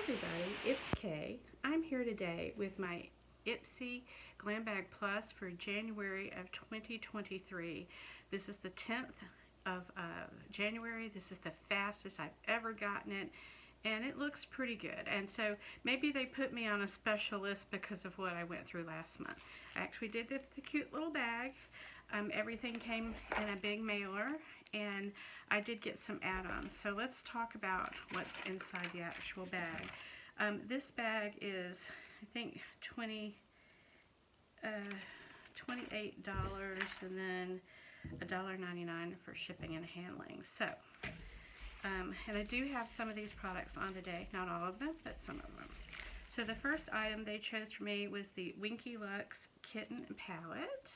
everybody, it's Kay. I'm here today with my Ipsy Glam Bag Plus for January of 2023. This is the 10th of January. This is the fastest I've ever gotten it, and it looks pretty good. And so maybe they put me on a special list because of what I went through last month. I actually did the cute little bag. Everything came in a big mailer, and I did get some add-ons. So let's talk about what's inside the actual bag. This bag is, I think, $28, and then $1.99 for shipping and handling. So, and I do have some of these products on today. Not all of them, but some of them. So the first item they chose for me was the Winky Lux Kitten Palette.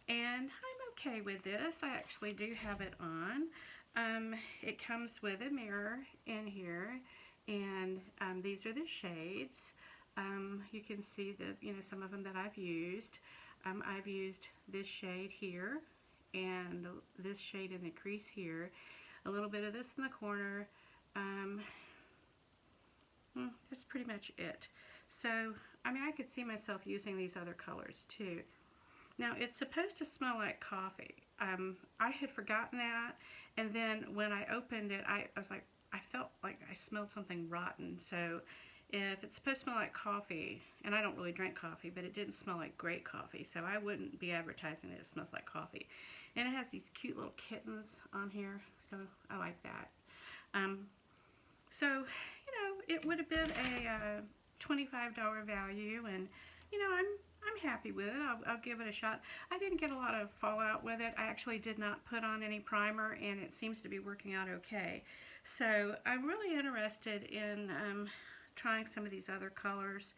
And I'm okay with this. I actually do have it on. It comes with a mirror in here, and these are the shades. You can see some of them that I've used. I've used this shade here, and this shade in the crease here. A little bit of this in the corner. That's pretty much it. So, I mean, I could see myself using these other colors too. Now, it's supposed to smell like coffee. I had forgotten that, and then when I opened it, I was like, I felt like I smelled something rotten. So if it's supposed to smell like coffee, and I don't really drink coffee, but it didn't smell like great coffee, so I wouldn't be advertising that it smells like coffee. And it has these cute little kittens on here, so I like that. So, it would have been a $25 value, and, I'm happy with it. I'll give it a shot. I didn't get a lot of fallout with it. I actually did not put on any primer, and it seems to be working out okay. So I'm really interested in trying some of these other colors.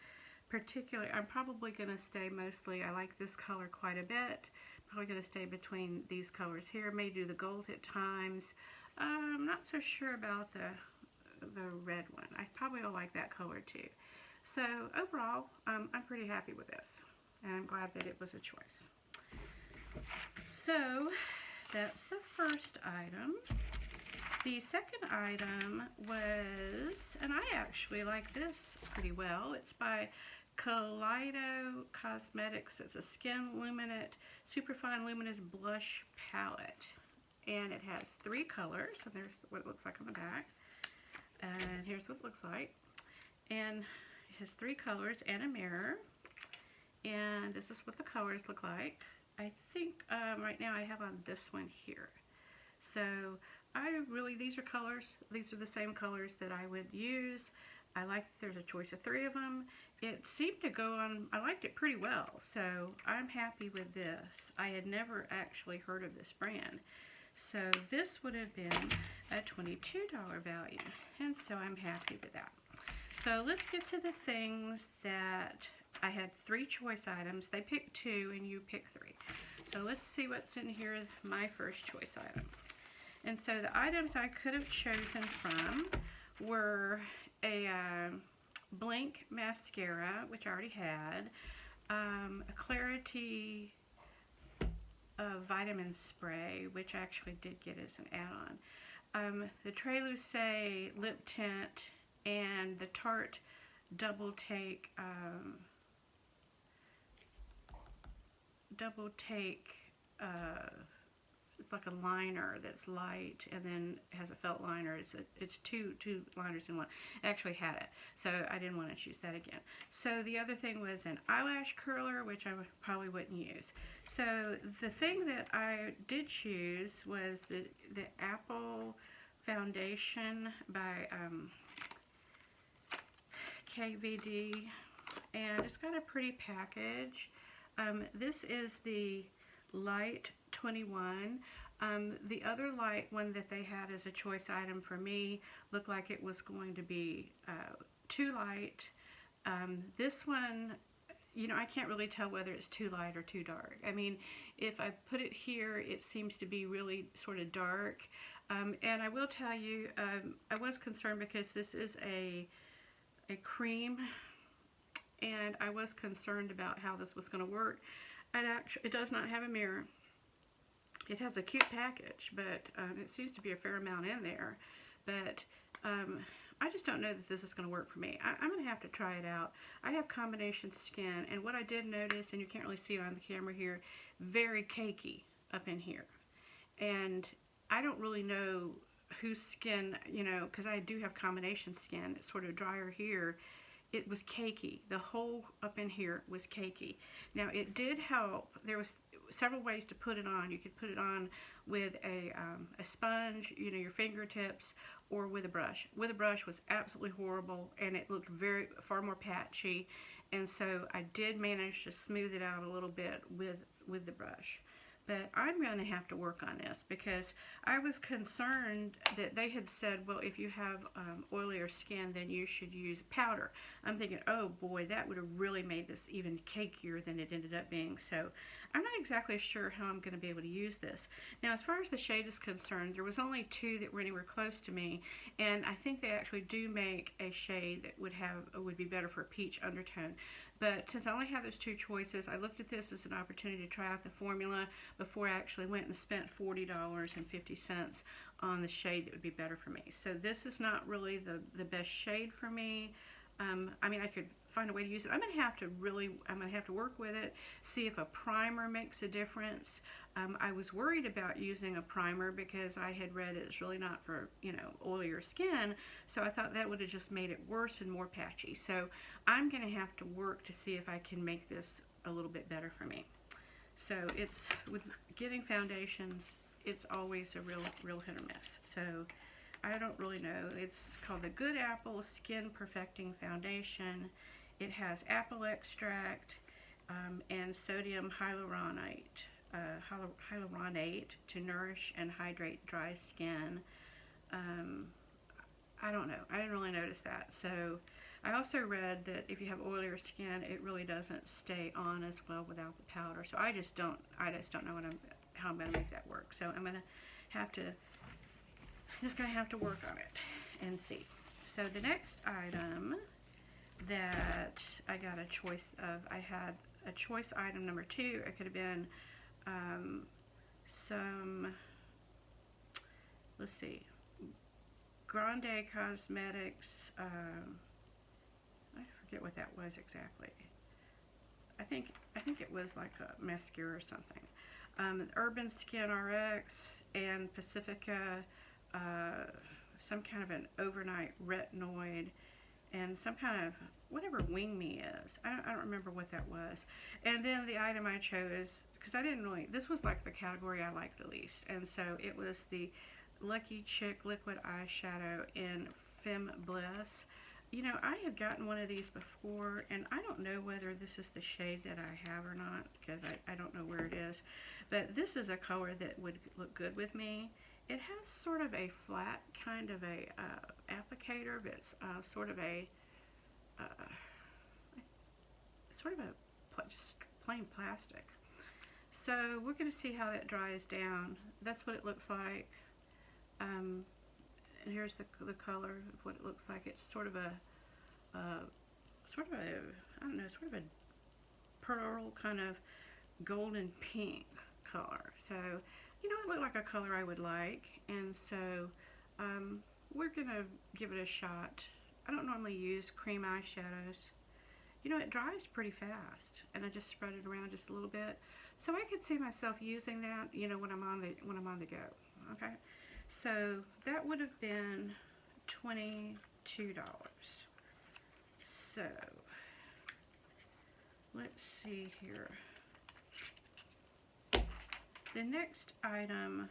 Particularly, I'm probably going to stay mostly, I like this color quite a bit. Probably going to stay between these colors here. May do the gold at times. I'm not so sure about the red one. I probably will like that color too. So overall, I'm pretty happy with this, and I'm glad that it was a choice. So that's the first item. The second item was, and I actually like this pretty well, it's by Kaleido Cosmetics. It's a Skin Luminate Superfine Luminous Blush Palette, and it has 3 colors, and there's what it looks like on the back, and here's what it looks like. And it has 3 colors and a mirror, and this is what the colors look like. I think right now I have on this one here. So these are colors, these are the same colors that I would use. I like that there's a choice of 3 of them. It seemed to go on, I liked it pretty well, so I'm happy with this. I had never actually heard of this brand. So this would have been a $22 value, and so I'm happy with that. So let's get to the things that I had 3 choice items. They picked 2 and you picked 3. So let's see what's in here, my first choice item. And so the items I could have chosen from were a Blink mascara, which I already had, a Clarity vitamin spray, which I actually did get as an add-on, the Treluce lip tint, and the Tarte Double Take it's like a liner that's light, and then has a felt liner. It's two liners in one. I actually had it, so I didn't want to choose that again. So the other thing was an eyelash curler, which I probably wouldn't use. So the thing that I did choose was the Apple foundation by KVD, and it's got a pretty package. This is the Light 21. The other light one that they had as a choice item for me looked like it was going to be too light. This one, I can't really tell whether it's too light or too dark. I mean, if I put it here, it seems to be really sort of dark. And I will tell you, I was concerned because this is a cream, and I was concerned about how this was going to work. It does not have a mirror. It has a cute package, but it seems to be a fair amount in there. But I just don't know that this is going to work for me. I'm going to have to try it out. I have combination skin, and what I did notice, and you can't really see it on the camera here, very cakey up in here. And I don't really know whose skin, you know, because I do have combination skin. It's sort of drier here. It was cakey. The whole up in here was cakey. Now, it did help. There was several ways to put it on. You could put it on with a sponge, you know, your fingertips, or with a brush. With a brush was absolutely horrible, and it looked far more patchy. And so I did manage to smooth it out a little bit with the brush. But I'm going to have to work on this because I was concerned that they had said, well, if you have oilier skin, then you should use powder. I'm thinking, oh boy, that would have really made this even cakier than it ended up being. So I'm not exactly sure how I'm going to be able to use this. Now, as far as the shade is concerned, there was only 2 that were anywhere close to me, and I think they actually do make a shade that would be better for a peach undertone. But since I only have those 2 choices, I looked at this as an opportunity to try out the formula before I actually went and spent $40.50 on the shade that would be better for me. So this is not really the best shade for me. I mean, I could find a way to use it. I'm gonna have to work with it, see if a primer makes a difference. I was worried about using a primer because I had read it's really not for, you know, oilier skin, so I thought that would have just made it worse and more patchy. So I'm gonna have to work to see if I can make this a little bit better for me. So it's, with getting foundations, it's always a real hit or miss. So I don't really know. It's called the Good Apple Skin Perfecting Foundation. It has apple extract and sodium hyaluronate to nourish and hydrate dry skin. I don't know. I didn't really notice that. So I also read that if you have oilier skin, it really doesn't stay on as well without the powder. So I just don't know how I'm going to make that work. So I'm just going to have to work on it and see. So the next item that I got a choice of, I had a choice item number 2. It could have been some, let's see, Grande Cosmetics, I forget what that was exactly. I think it was like a mascara or something. Urban Skin RX and Pacifica, some kind of an overnight retinoid, and some kind of whatever Wing Me is. I don't remember what that was. And then the item I chose, because this was like the category I liked the least, and so it was the Lucky Chick Liquid Eyeshadow in Femme Bliss. You know, I have gotten one of these before, and I don't know whether this is the shade that I have or not, because I don't know where it is. But this is a color that would look good with me. It has sort of a flat kind of a applicator, but it's sort of a just plain plastic. So we're going to see how that dries down. That's what it looks like. And here's the color of what it looks like. It's sort of a pearl kind of golden pink color. So, you know, it looked like a color I would like, and so we're gonna give it a shot. I don't normally use cream eyeshadows. You know, it dries pretty fast, and I just spread it around just a little bit. So I could see myself using that, you know, when I'm on the go. Okay, so that would have been $22. So let's see here. The next item,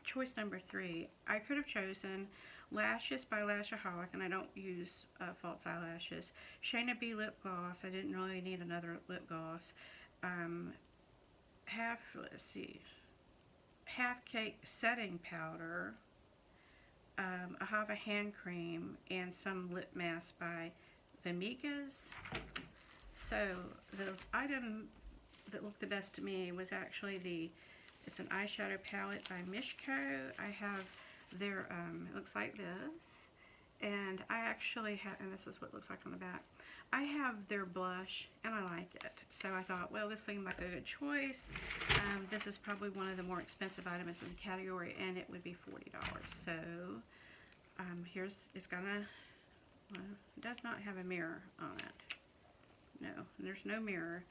choice number 3, I could have chosen Lashes by Lashaholic, and I don't use false eyelashes. Shayna B lip gloss. I didn't really need another lip gloss. Half Cake setting powder, a Hava hand cream, and some lip mask by Vamigas. So the item that looked the best to me was actually it's an eyeshadow palette by Mishko. I have their, it looks like this, and I actually have, and this is what it looks like on the back. I have their blush, and I like it. So I thought, well, this seemed like a good choice. This is probably one of the more expensive items in the category, and it would be $40. So it's got a Well, it does not have a mirror on it. No, there's no mirror.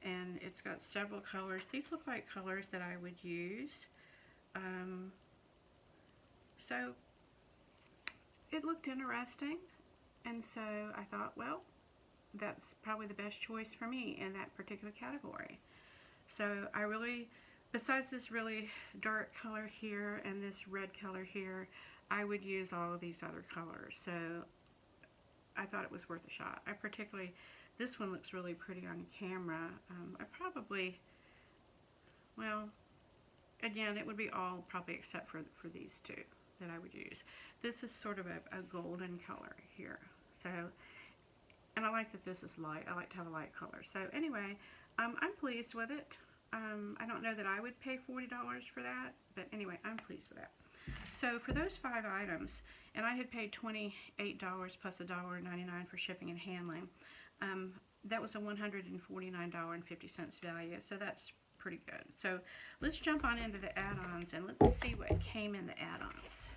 And it's got several colors. These look like colors that I would use. So it looked interesting, and so I thought, well, that's probably the best choice for me in that particular category. So I really, besides this really dark color here and this red color here, I would use all of these other colors. So I thought it was worth a shot. I particularly, this one looks really pretty on camera. I probably, well, again, it would be all probably except for these two that I would use. This is sort of a golden color here. So, and I like that this is light. I like to have a light color. So anyway, I'm pleased with it. I don't know that I would pay $40 for that, but anyway, I'm pleased with that. So for those 5 items, and I had paid $28 plus $1.99 for shipping and handling, that was a $149.50 value, so that's pretty good. So let's jump on into the add-ons and let's see what came in the add-ons.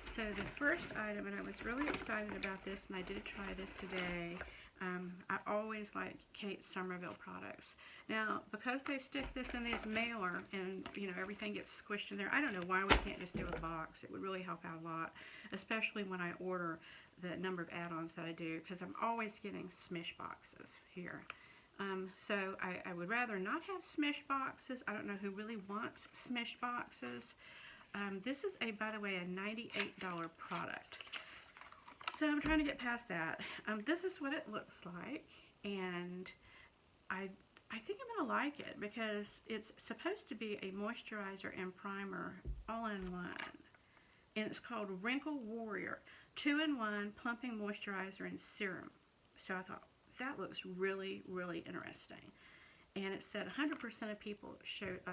So the first item, and I was really excited about this, and I did try this today. I always like Kate Somerville products. Now, because they stick this in this mailer and, you know, everything gets squished in there, I don't know why we can't just do a box. It would really help out a lot, especially when I order the number of add-ons that I do, because I'm always getting smish boxes here. So I would rather not have smish boxes. I don't know who really wants smish boxes. This is, by the way, a $98 product. So I'm trying to get past that. This is what it looks like, and I think I'm going to like it because it's supposed to be a moisturizer and primer all in one. And it's called Wrinkle Warrior 2-in-1 Plumping Moisturizer and Serum. So I thought, that looks really, really interesting. And it said 100% of people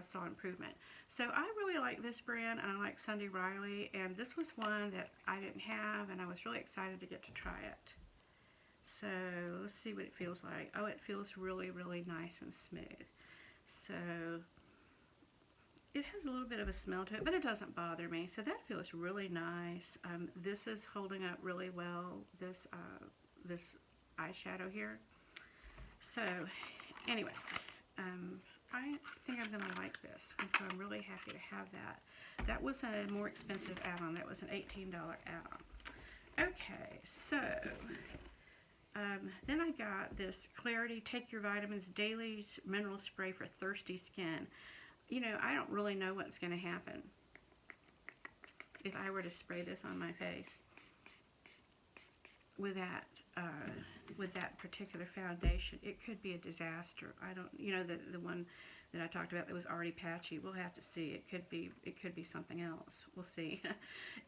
saw improvement. So I really like this brand, and I like Sunday Riley, and this was one that I didn't have, and I was really excited to get to try it. So let's see what it feels like. Oh, it feels really, really nice and smooth. So it has a little bit of a smell to it, but it doesn't bother me. So that feels really nice. This is holding up really well, this eyeshadow here. So anyway, I think I'm going to like this, and so I'm really happy to have that. That was a more expensive add-on. That was an $18 add-on. Okay, so then I got this Clarity Take Your Vitamins Daily Mineral Spray for Thirsty Skin. You know, I don't really know what's going to happen if I were to spray this on my face with that particular foundation. It could be a disaster. I don't, you know, the one that I talked about that was already patchy. We'll have to see. It could be something else. We'll see.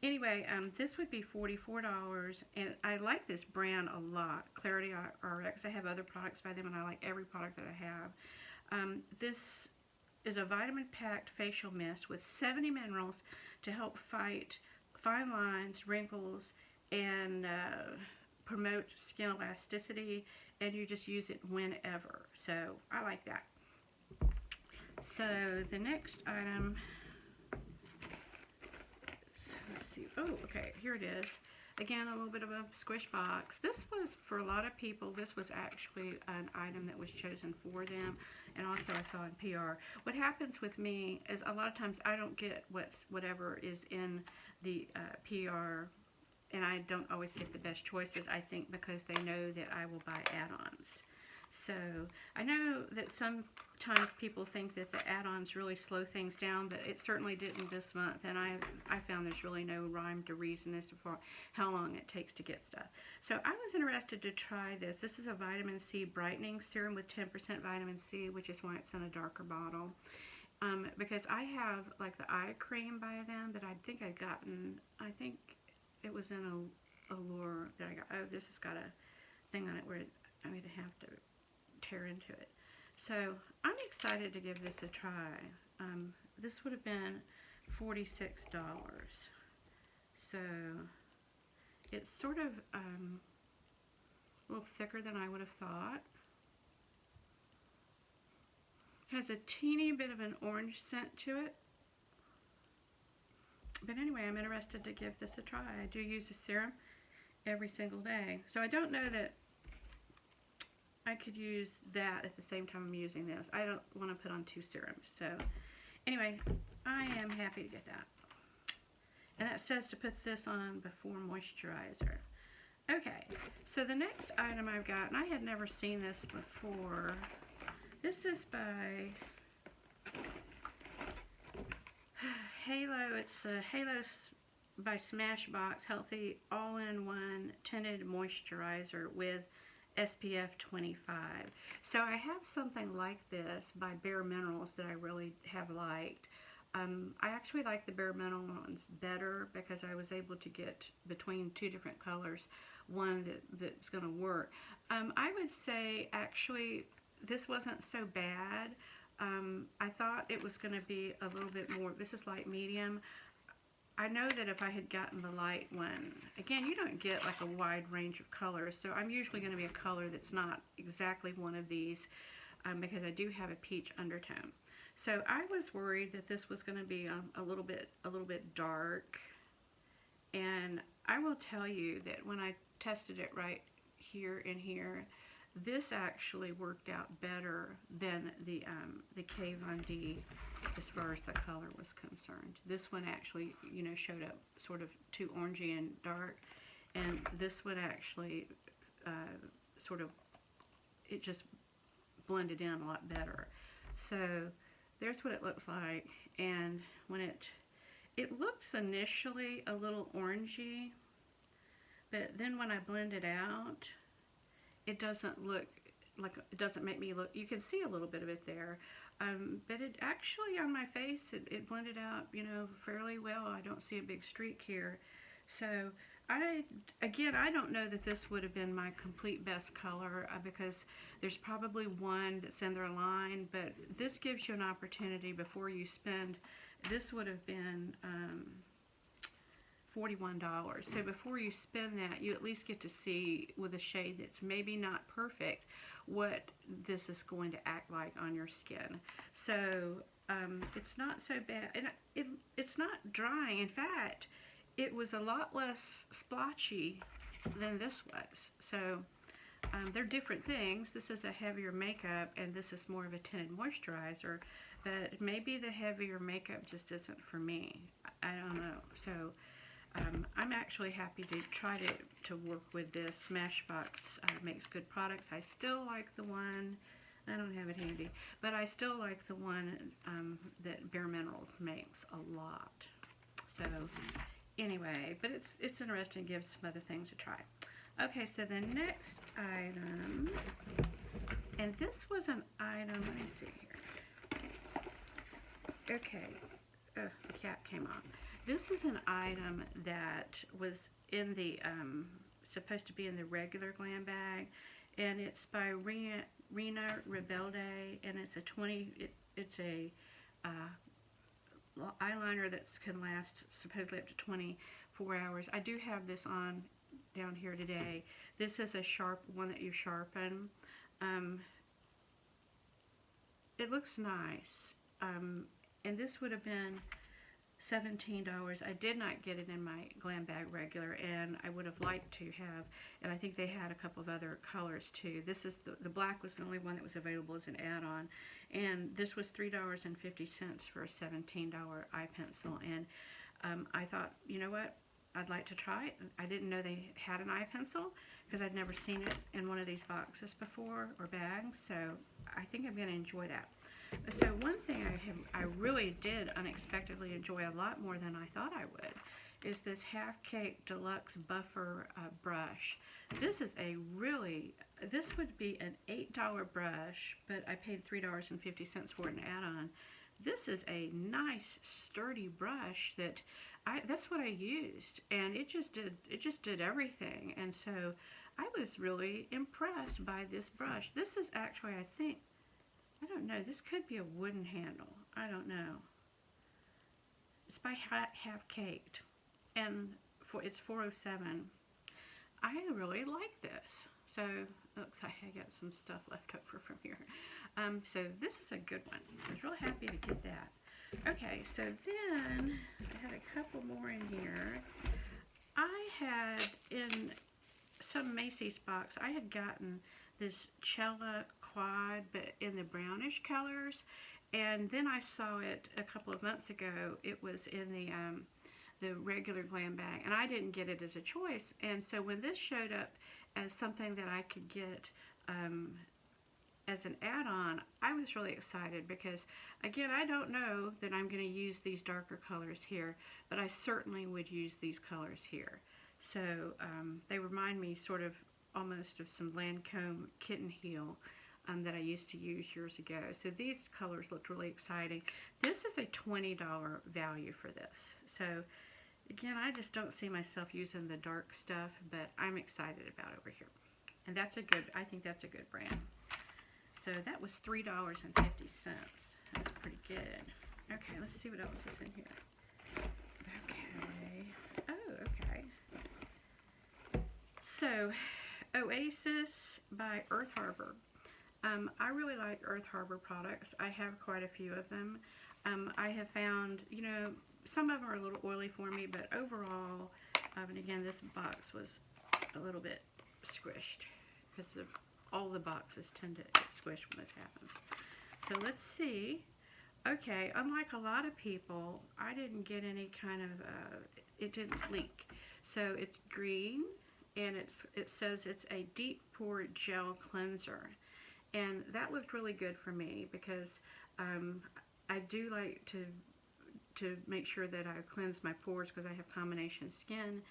Anyway, this would be $44, and I like this brand a lot, Clarity RX. I have other products by them, and I like every product that I have. This is a vitamin-packed facial mist with 70 minerals to help fight fine lines, wrinkles, and promote skin elasticity, and you just use it whenever. So I like that. So the next item, so let's see. Oh, okay, here it is. Again, a little bit of a squish box. This was, for a lot of people, this was actually an item that was chosen for them, and also I saw in PR. What happens with me is a lot of times I don't get whatever is in the PR, and I don't always get the best choices, I think, because they know that I will buy add-ons. So I know that sometimes people think that the add-ons really slow things down, but it certainly didn't this month, and I found there's really no rhyme to reason as to how long it takes to get stuff. So I was interested to try this. This is a vitamin C brightening serum with 10% vitamin C, which is why it's in a darker bottle. Because I have like the eye cream by them that I think I'd gotten, I think it was in a Allure that I got. Oh, this has got a thing on it where I'm going to have to tear into it. So I'm excited to give this a try. This would have been $46. So it's sort of a little thicker than I would have thought. Has a teeny bit of an orange scent to it. But anyway, I'm interested to give this a try. I do use a serum, every single day. So I don't know that I could use that at the same time I'm using this. I don't want to put on 2 serums. So anyway, I am happy to get that. And that says to put this on before moisturizer. Okay, so the next item I've got, and I had never seen this before. This is by Halo. It's Halo by Smashbox Healthy All-in-One Tinted Moisturizer with SPF 25. So I have something like this by Bare Minerals that I really have liked. I actually like the Bare Minerals ones better because I was able to get between 2 different colors, one that's going to work. I would say actually this wasn't so bad. I thought it was going to be a little bit more, this is light medium. I know that if I had gotten the light one, again, you don't get like a wide range of colors, so I'm usually going to be a color that's not exactly one of these because I do have a peach undertone. So I was worried that this was going to be a little bit dark, and I will tell you that when I tested it right here and here, this actually worked out better than the K Von D as far as the color was concerned. This one actually, you know, showed up sort of too orangey and dark, and this one actually sort of, it just blended in a lot better. So there's what it looks like, and when it looks initially a little orangey, but then when I blend it out, it doesn't look like, it doesn't make me look, you can see a little bit of it there, but it actually on my face, it blended out, you know, fairly well. I don't see a big streak here. So again, I don't know that this would have been my complete best color because there's probably one that's in their line, but this gives you an opportunity before you spend, this would have been $41. So before you spend that, you at least get to see with a shade that's maybe not perfect what this is going to act like on your skin. So it's not so bad, and it's not drying. In fact, it was a lot less splotchy than this was. So they're different things. This is a heavier makeup, and this is more of a tinted moisturizer, but maybe the heavier makeup just isn't for me. I don't know. So I'm actually happy to try to work with this. Smashbox makes good products. I still like the one, I don't have it handy, but I still like the one that Bare Minerals makes a lot. So anyway, but it's interesting to give some other things a try. Okay, so the next item, and this was an item, let me see here. Okay, the cap came off. This is an item that was in the, supposed to be in the regular Glam bag, and it's by Rena Rebelde, and it's a it's a eyeliner that can last supposedly up to 24 hours. I do have this on down here today. This is a sharp one that you sharpen. It looks nice, and this would have been $17. I did not get it in my Glam bag regular, and I would have liked to have, and I think they had a couple of other colors too. This is the black was the only one that was available as an add-on, and this was $3.50 for a $17 eye pencil, and I thought, you know what, I'd like to try it. I didn't know they had an eye pencil because I'd never seen it in one of these boxes before or bags, so I think I'm going to enjoy that. So one thing I really did unexpectedly enjoy a lot more than I thought I would is this Half Cake Deluxe Buffer brush. This is this would be an $8 brush, but I paid $3.50 for an add-on. This is a nice sturdy brush that's what I used, and it just did everything, and so I was really impressed by this brush. This is actually, I don't know, this could be a wooden handle. I don't know. It's by Half Caked, and it's $4.07. I really like this. So it looks like I got some stuff left over from here. So this is a good one. I was really happy to get that. Okay, so then I had a couple more in here. I had in some Macy's box, I had gotten this Cella Quad, but in the brownish colors. And then I saw it a couple of months ago. It was in the regular Glam bag, and I didn't get it as a choice. And so when this showed up as something that I could get as an add-on, I was really excited because, again, I don't know that I'm going to use these darker colors here, but I certainly would use these colors here. So they remind me sort of almost of some Lancome kitten heel that I used to use years ago. So these colors looked really exciting. This is a $20 value for this. So again, I just don't see myself using the dark stuff, but I'm excited about it over here. And that's a good, I think that's a good brand. So that was $3.50. That's pretty good. Okay, let's see what else is in here. Okay. Oh, okay. So, Oasis by Earth Harbor. I really like Earth Harbor products. I have quite a few of them. I have found, you know, some of them are a little oily for me, but overall, and again, this box was a little bit squished because of all the boxes tend to get squished when this happens. So let's see. Okay, unlike a lot of people, I didn't get any kind of, it didn't leak. So it's green, and it says it's a deep pore gel cleanser. And that looked really good for me because I do like to make sure that I cleanse my pores because I have combination skin,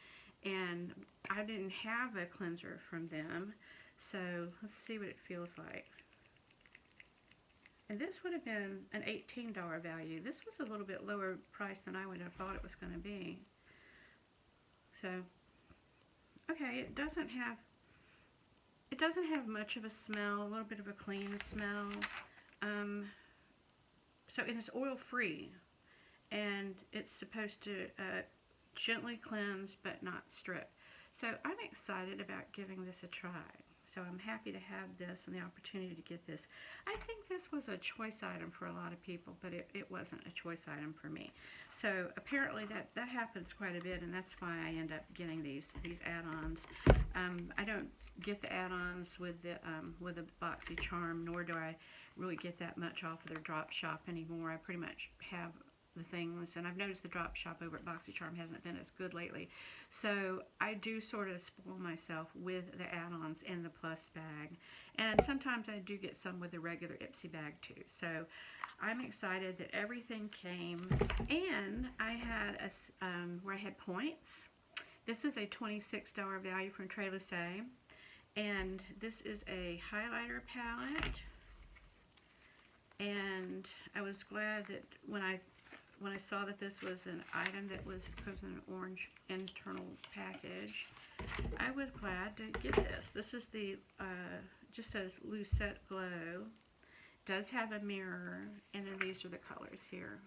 and I didn't have a cleanser from them. So let's see what it feels like. And this would have been an $18 value. This was a little bit lower price than I would have thought it was going to be. So, okay, it doesn't have much of a smell, a little bit of a clean smell. So it is oil-free, and it's supposed to gently cleanse but not strip. So I'm excited about giving this a try. So I'm happy to have this and the opportunity to get this. I think this was a choice item for a lot of people, but it wasn't a choice item for me. So apparently that happens quite a bit, and that's why I end up getting these add-ons. I don't get the add-ons with the BoxyCharm, nor do I really get that much off of their drop shop anymore. I pretty much have the things, and I've noticed the drop shop over at BoxyCharm hasn't been as good lately. So I do sort of spoil myself with the add-ons in the plus bag, and sometimes I do get some with the regular Ipsy bag too. So I'm excited that everything came, and I had where I had points. This is a $26 value from Très Lucé, and this is a highlighter palette. And I was glad that when I saw that this was an item that was in an orange internal package, I was glad to get this. This is the, just says Lucette Glow. Does have a mirror, and then these are the colors here.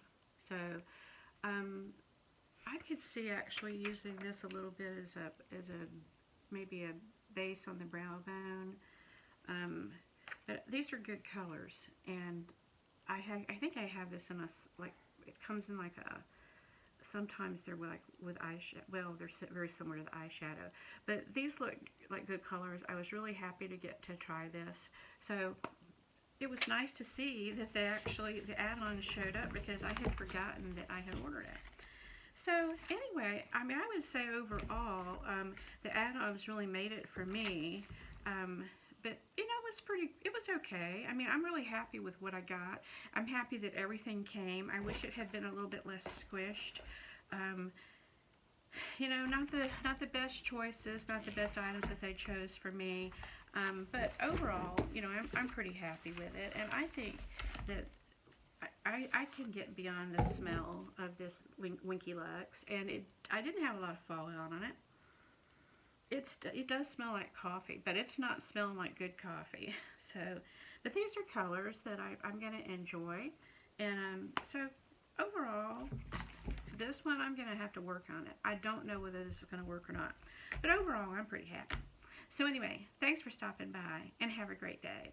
So, I could see actually using this a little bit as maybe a base on the brow bone. But these are good colors, and I think I have this in a, like, it comes in like a, sometimes they're like with eyeshadow, well, they're very similar to the eyeshadow, but these look like good colors. I was really happy to get to try this. So it was nice to see that the add-on showed up, because I had forgotten that I had ordered it. So anyway, I mean, I would say overall, the add-ons really made it for me. But, you know, it was okay. I mean, I'm really happy with what I got. I'm happy that everything came. I wish it had been a little bit less squished. You know, not the best choices, not the best items that they chose for me. But overall, you know, I'm pretty happy with it. And I think that I can get beyond the smell of this Winky Lux. And I didn't have a lot of fallout on it. It does smell like coffee, but it's not smelling like good coffee. So, but these are colors that I'm going to enjoy. And so overall, this one I'm going to have to work on it. I don't know whether this is going to work or not. But overall, I'm pretty happy. So anyway, thanks for stopping by, and have a great day.